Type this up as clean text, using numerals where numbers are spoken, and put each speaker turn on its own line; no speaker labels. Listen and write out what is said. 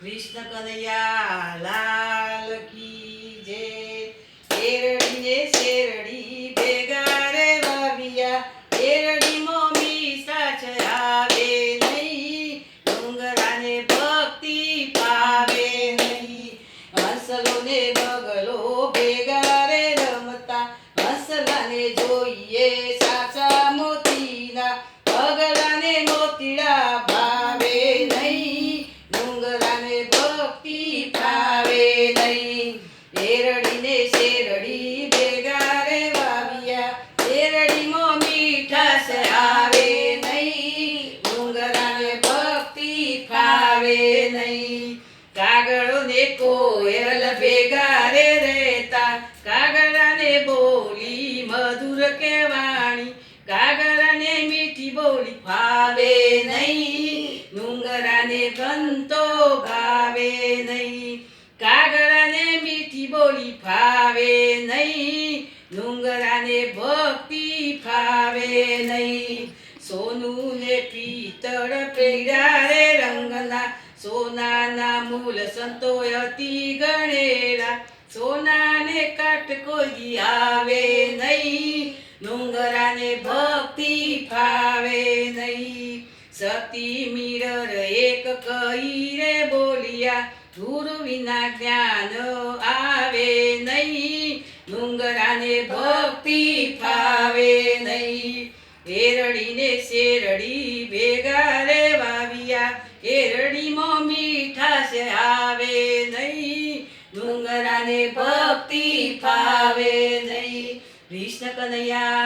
કૃષ્ણ કનૈયા લાલ કી જય. શેરડી ને શેરડી ભેગા રે વાવ્યા, શેરડીમાં મીઠા છે આવે નહીં, ડુંગરાને ભક્તિ પાવે નહીં. હંસલો ને બગલો ભેગા રે રમતા, હંસલાને જોઈએ સાચા મોતીના, બગલાને મોતીડા ભાવે નહીં, ડુંગરાને ભક્તિ ભાવે નહીં. શેરડી ને શેરડી ભેગા રે વાવ્યા, શેરડીમાં મીઠાશ આવે નહીં, ડુંગરાને ભક્તિ ભાવે નહીં. કાગળો ને કોયલ ભેગા રે રહેતા, કાગળાને બોલી મધુર કહેવાણી, કાગળાને મીઠી બોલી ભાવે નહીં, ડુંગરાને ગંતો ભાવે નહીં. કાગળાને મીઠી બોલી ભાવે નહીં, ડુંગરાને ભક્તિ ભાવે નહીં. સોનું ને પિત્તળ પીળા રે રંગના, સોનાના મૂલ સંતોય અતિ ગણેલા, સોનાને કાટ કોઈ આવે નહીં, ડુંગરાને ભક્તિ ભાવે નહીં. સતી મીરર એક કહી રે બોલ્યા, ગુરુ વિના જ્ઞાન આવે નહીં, ડુંગરાને ભક્તિ ભાવે નહીં. શેરડી ને શેરડી ભેગા રે વાવ્યા, શેરડીમાં મીઠાશ આવે નહીં, ડુંગરાને ભક્તિ ભાવે નહીં. કૃષ્ણ કનૈયા